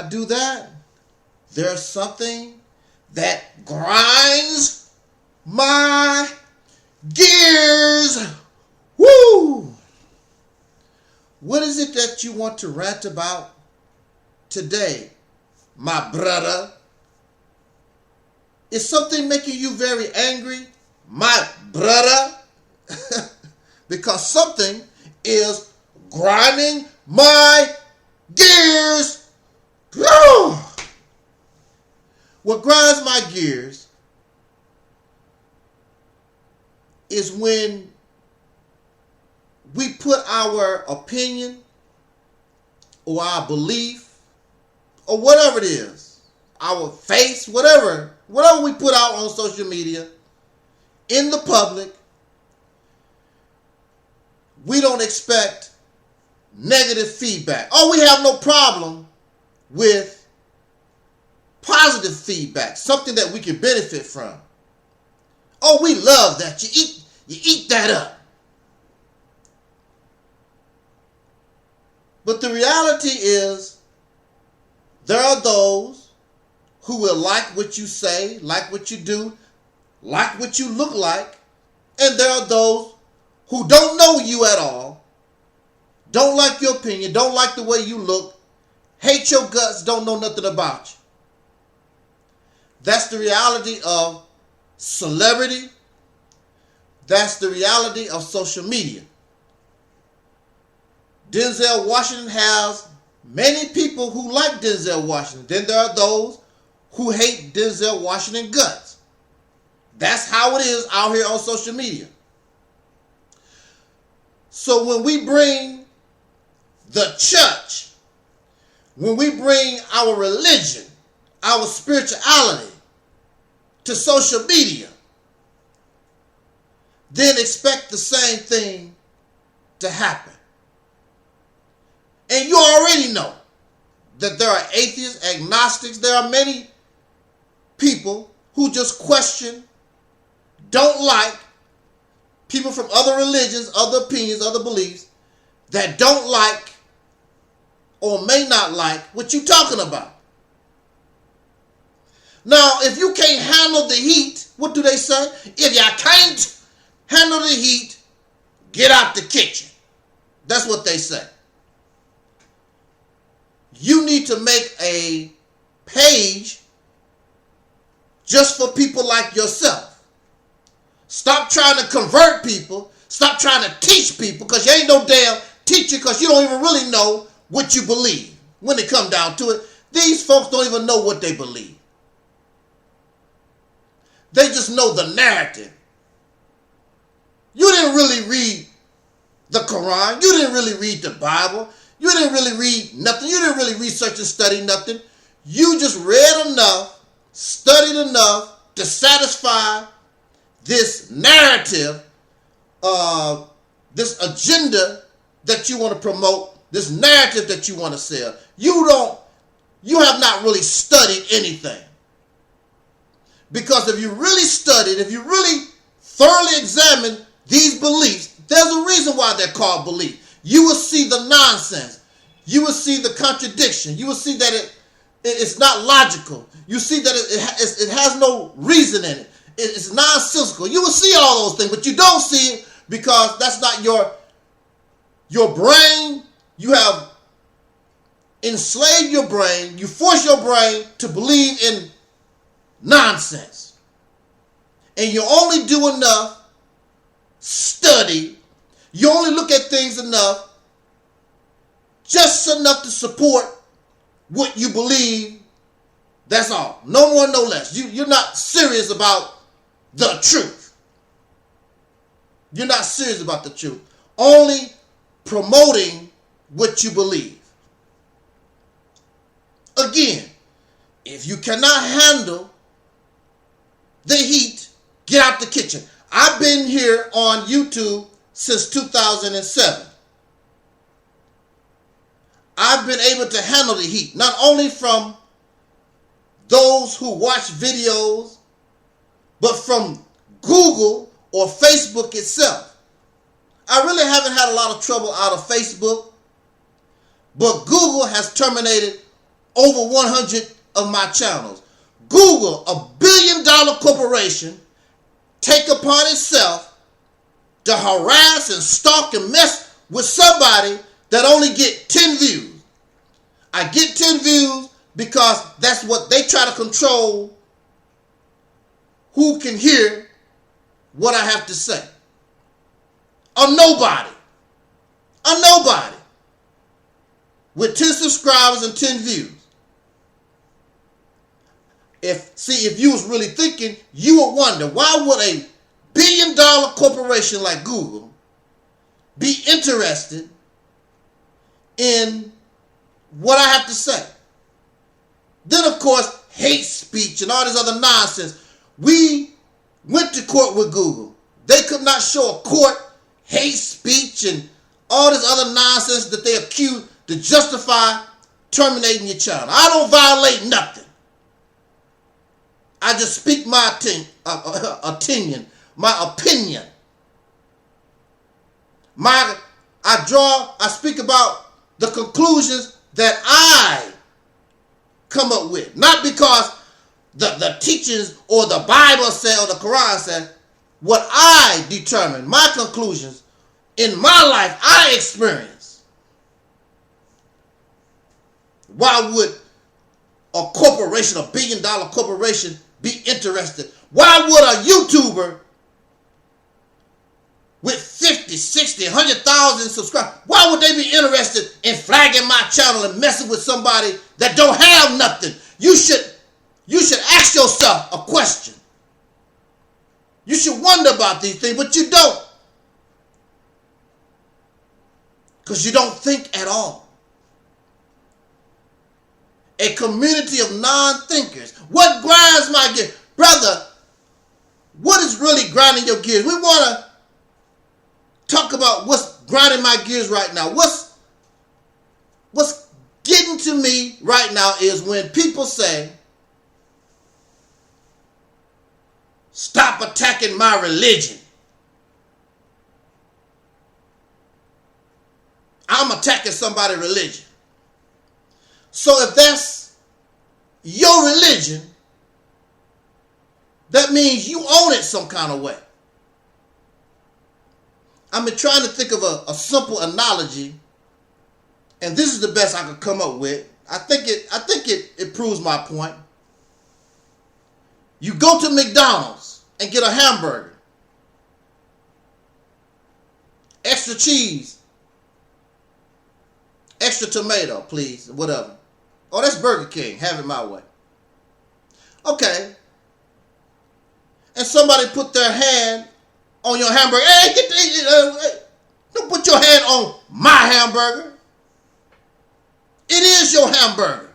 I do that, there's something that grinds my gears. Woo! What is it that you want to rant about today, my brother? Is something making you very angry, my brother? Because something is grinding my gears. What grinds my gears is when we put our opinion or our belief or whatever it is, our face, whatever we put out on social media, in the public, we don't expect negative feedback. Oh, we have no problem with positive feedback, something that we can benefit from. Oh, we love that. You eat that up. But the reality is, there are those who will like what you say, like what you do, like what you look like, and there are those who don't know you at all, don't like your opinion, don't like the way you look, hate your guts, don't know nothing about you. That's the reality of celebrity. That's the reality of social media. Denzel Washington has many people who like Denzel Washington. Then there are those who hate Denzel Washington guts. That's how it is out here on social media. So when we bring the church, when we bring our religion, our spirituality to social media, then expect the same thing to happen. And you already know that there are atheists, agnostics, there are many people who just question, don't like, people from other religions, other opinions, other beliefs, that don't like or may not like what you're talking about. Now, if you can't handle the heat, what do they say? If you can't handle the heat, get out the kitchen. That's what they say. You need to make a page just for people like yourself. Stop trying to convert people. Stop trying to teach people, because you ain't no damn teacher, because you don't even really know what you believe. When it comes down to it, these folks don't even know what they believe. They just know the narrative. You didn't really read the Quran. You didn't really read the Bible. You didn't really read nothing. You didn't really research and study nothing. You just read enough, studied enough to satisfy this narrative, this agenda that you want to promote, this narrative that you want to sell. You have not really studied anything. Because if you really studied, if you really thoroughly examined these beliefs, there's a reason why they're called beliefs. You will see the nonsense. You will see the contradiction. You will see that it's not logical. You see that it has no reason in it. It's nonsensical. You will see all those things, but you don't see it because that's not your brain. You have enslaved your brain. You force your brain to believe in nonsense. And you only do enough study. You only look at things enough, just enough to support what you believe. That's all. No more, no less. You're not serious about the truth. You're not serious about the truth. Only promoting what you believe. Again, if you cannot handle the heat, get out the kitchen. I've been here on YouTube since 2007. I've been able to handle the heat, not only from those who watch videos, but from Google or Facebook itself. I really haven't had a lot of trouble out of Facebook, but Google has terminated over 100 of my channels. Google, $1 billion corporation, take upon itself to harass and stalk and mess with somebody that only get 10 views. I get 10 views because that's what they try to control, who can hear what I have to say. A nobody with 10 subscribers and 10 views. If you was really thinking, you would wonder, why would a $1 billion corporation like Google be interested in what I have to say? Then, of course, hate speech and all this other nonsense. We went to court with Google. They could not show a court hate speech and all this other nonsense that they accuse to justify terminating your channel. I don't violate nothing. I just speak my opinion. I speak about the conclusions that I come up with. Not because the teachings or the Bible said or the Quran said. What I determine, my conclusions in my life, I experience. Why would a corporation, $1 billion corporation, be interested? Why would a YouTuber with 50, 60, 100,000 subscribers, why would they be interested in flagging my channel and messing with somebody that don't have nothing? You should ask yourself a question. You should wonder about these things, but you don't. Because you don't think at all. A community of non-thinkers. What grinds my gears? Brother, what is really grinding your gears? We want to talk about what's grinding my gears right now. What's getting to me right now is when people say, stop attacking my religion. I'm attacking somebody's religion. So if that's your religion, that means you own it some kind of way. I've been trying to think of a simple analogy, and this is the best I could come up with. I think it proves my point. You go to McDonald's and get a hamburger. Extra cheese. Extra tomato, please. Whatever. Oh, that's Burger King. Have it my way. Okay. And somebody put their hand on your hamburger. Hey, don't put your hand on my hamburger. It is your hamburger.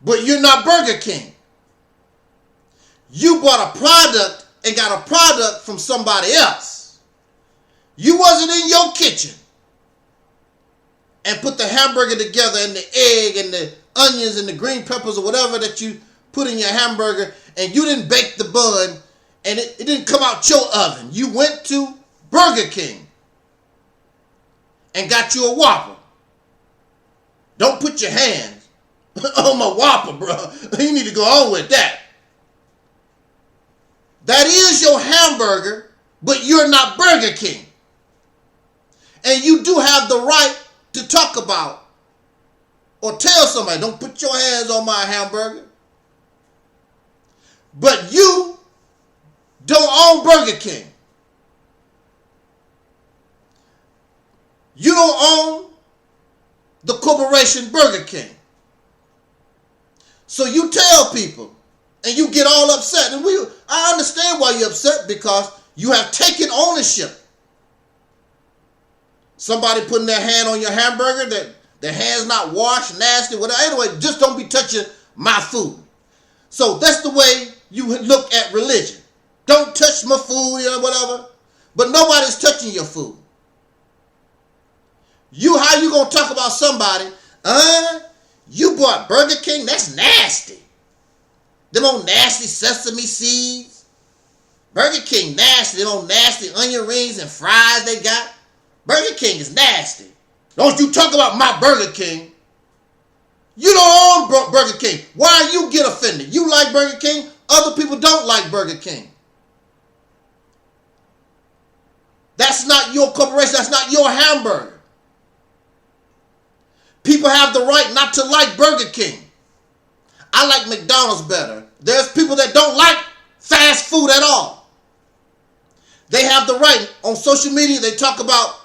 But you're not Burger King. You bought a product and got a product from somebody else. You wasn't in your kitchen and put the hamburger together and the egg and the onions and the green peppers or whatever that you put in your hamburger, and you didn't bake the bun and it didn't come out your oven. You went to Burger King and got you a Whopper. Don't put your hands on my Whopper, bro. You need to go on with that. That is your hamburger, but you're not Burger King. And you do have the right to talk about or tell somebody, don't put your hands on my hamburger. But you don't own Burger King. You don't own the corporation Burger King. So you tell people and you get all upset. And I understand why you're upset, because you have taken ownership. Somebody putting their hand on your hamburger, that their hands not washed, nasty, whatever. Anyway, just don't be touching my food. So that's the way you look at religion. Don't touch my food, whatever. But nobody's touching your food. How you gonna talk about somebody? You bought Burger King? That's nasty. Them old nasty sesame seeds. Burger King nasty. Them old nasty onion rings and fries they got. Burger King is nasty. Don't you talk about my Burger King. You don't own Burger King. Why you get offended? You like Burger King. Other people don't like Burger King. That's not your corporation. That's not your hamburger. People have the right not to like Burger King. I like McDonald's better. There's people that don't like fast food at all. They have the right. On social media, they talk about,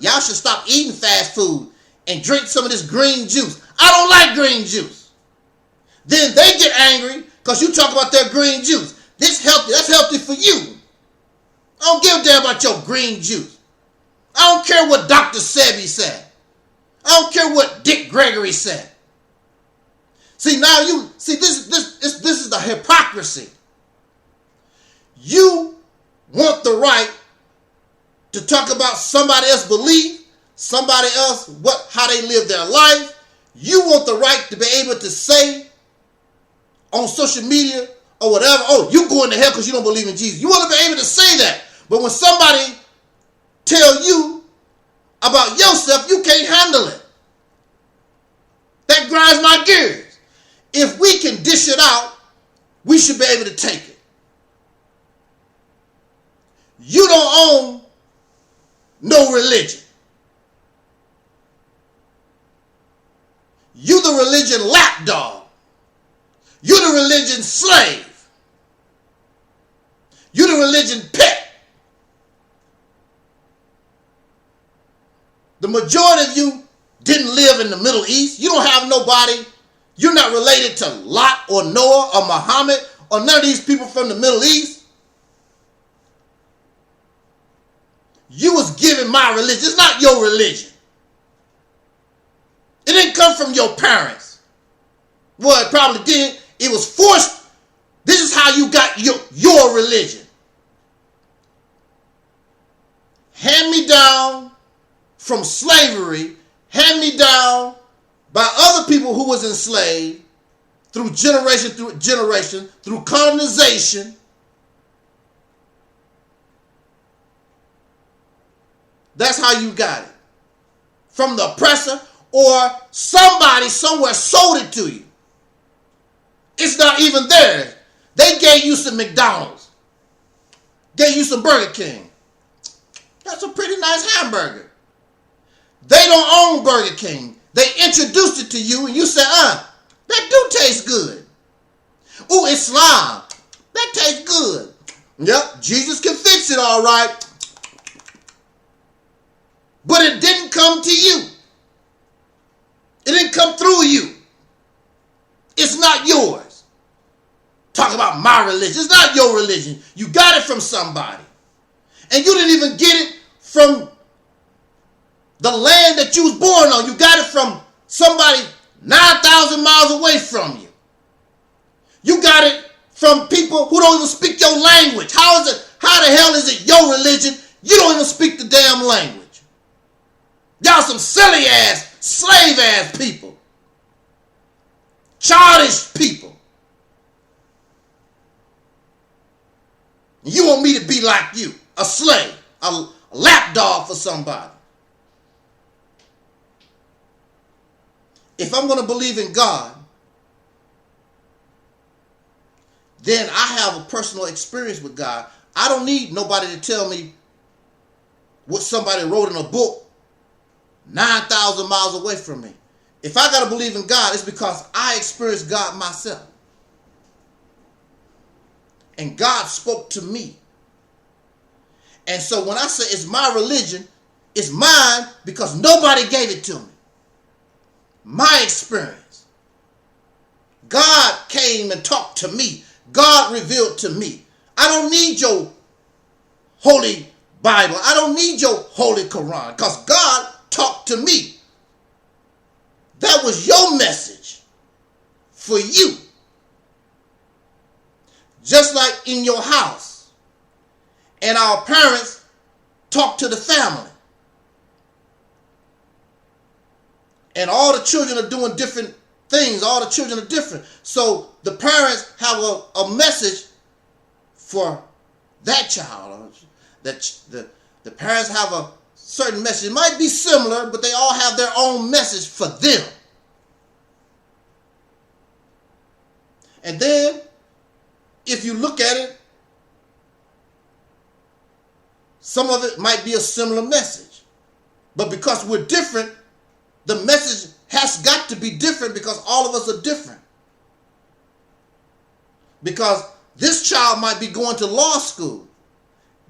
y'all should stop eating fast food and drink some of this green juice. I don't like green juice. Then they get angry because you talk about their green juice. This healthy. That's healthy for you. I don't give a damn about your green juice. I don't care what Dr. Sebi said. I don't care what Dick Gregory said. See, now this is the hypocrisy. You want the right to talk about somebody else's belief, somebody else, how they live their life. You want the right to be able to say on social media or whatever, oh, you going to hell because you don't believe in Jesus. You want to be able to say that. But when somebody tell you about yourself, you can't handle it. That grinds my gears. If we can dish it out, we should be able to take it. You don't own no religion. You the religion lapdog. You the religion slave. You the religion pet. The majority of you didn't live in the Middle East. You don't have nobody. You're not related to Lot or Noah or Muhammad or none of these people from the Middle East. You was given my religion. It's not your religion. It didn't come from your parents. Well, it probably did. It was forced. This is how you got your religion. Hand me down from slavery, hand me down by other people who was enslaved through generation, through colonization. That's how you got it. From the oppressor, or somebody somewhere sold it to you. It's not even theirs. They gave you some McDonald's. Gave you some Burger King. That's a pretty nice hamburger. They don't own Burger King. They introduced it to you and you said, that do taste good. Ooh, Islam. That tastes good. Yep, Jesus can fix it all right. But it didn't come to you. It didn't come through you. It's not yours. Talk about my religion. It's not your religion. You got it from somebody. And you didn't even get it from the land that you was born on. You got it from somebody 9,000 miles away from you. You got it from people who don't even speak your language. How the hell is it your religion? You don't even speak the damn language. Y'all some silly ass, slave ass people. Childish people. You want me to be like you, a slave, a lapdog for somebody. If I'm going to believe in God, then I have a personal experience with God. I don't need nobody to tell me what somebody wrote in a book 9,000 miles away from me. If I got to believe in God, it's because I experienced God myself. And God spoke to me. And so when I say it's my religion, it's mine because nobody gave it to me. My experience. God came and talked to me. God revealed to me. I don't need your holy Bible. I don't need your holy Quran because God talked to me. That was your message for you. Just like in your house. And our parents talk to the family. And all the children are doing different things. All the children are different. So the parents have a message for that child. The parents have a certain message. It might be similar, but they all have their own message for them. And then, if you look at it, some of it might be a similar message. But because we're different, the message has got to be different because all of us are different. Because this child might be going to law school.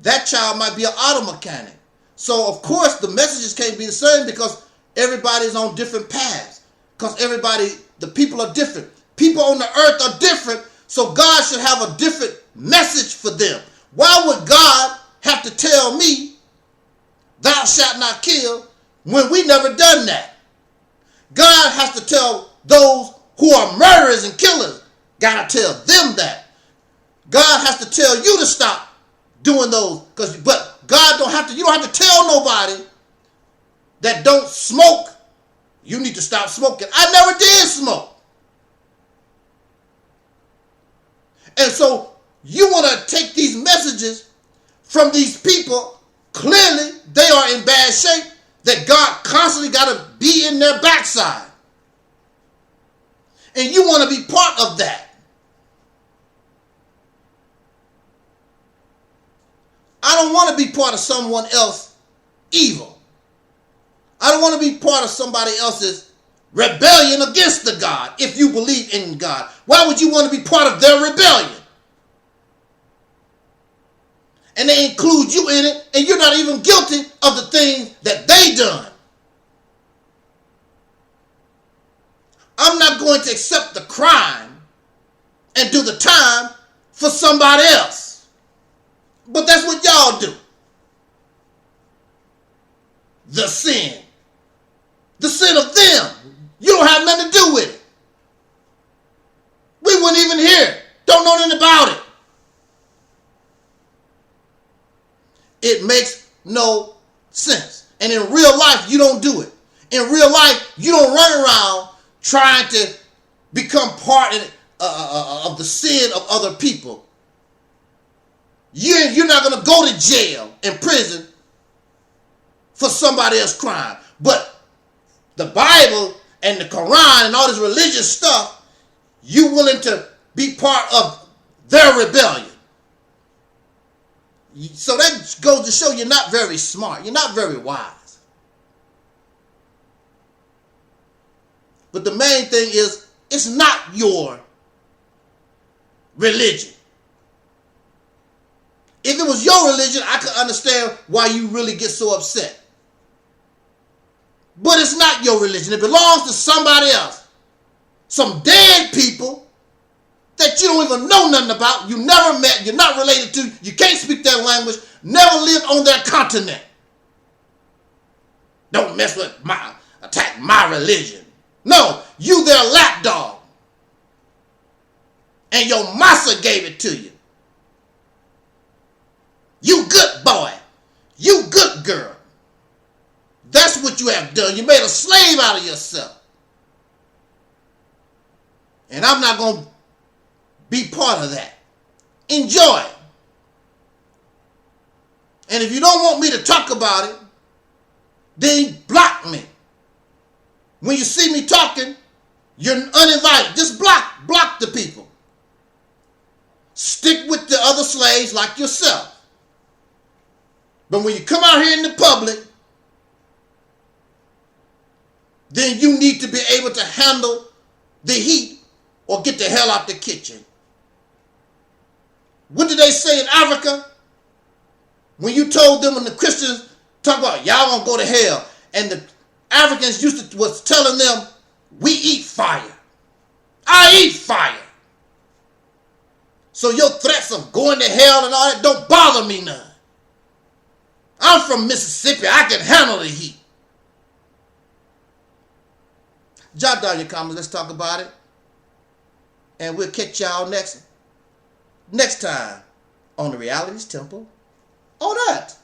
That child might be an auto mechanic. So, of course, the messages can't be the same because everybody's on different paths. Because the people are different. People on the earth are different, so God should have a different message for them. Why would God have to tell me, thou shalt not kill, when we never done that? God has to tell those who are murderers and killers, gotta tell them that. God has to tell you to stop doing those, but God you don't have to tell nobody that don't smoke, you need to stop smoking. I never did smoke. And so you want to take these messages from these people, clearly they are in bad shape, that God constantly got to be in their backside. And you want to be part of that. I don't want to be part of someone else's evil. I don't want to be part of somebody else's rebellion against the God if you believe in God. Why would you want to be part of their rebellion? And they include you in it, and you're not even guilty of the things that they done. I'm not going to accept the crime and do the time for somebody else. But that's what y'all do. The sin. The sin of them. You don't have nothing to do with it. We wouldn't even hear it. Don't know nothing about it. It makes no sense. And in real life, you don't do it. In real life, you don't run around trying to become part of the sin of other people. You're not going to go to jail and prison for somebody else's crime. But the Bible and the Quran and all this religious stuff, you willing to be part of their rebellion. So that goes to show you're not very smart. You're not very wise. But the main thing is, it's not your religion. If it was your religion, I could understand why you really get so upset. But it's not your religion. It belongs to somebody else. Some dead people that you don't even know nothing about, you never met, you're not related to, you can't speak their language, never lived on their continent. Don't mess with attack my religion. No, you their lapdog. And your massa gave it to you. You good boy. You good girl. That's what you have done. You made a slave out of yourself. And I'm not going to be part of that. Enjoy it. And if you don't want me to talk about it, then block me. When you see me talking, you're uninvited. Just block the people. Stick with the other slaves like yourself. But when you come out here in the public, then you need to be able to handle the heat or get the hell out the kitchen. What did they say in Africa? When you told them, when the Christians talk about y'all gonna go to hell, and the Africans was telling them, we eat fire. I eat fire. So your threats of going to hell and all that don't bother me none. I'm from Mississippi. I can handle the heat. Jot down your comments. Let's talk about it. And we'll catch y'all next time on the Reality's Temple. Oh, that.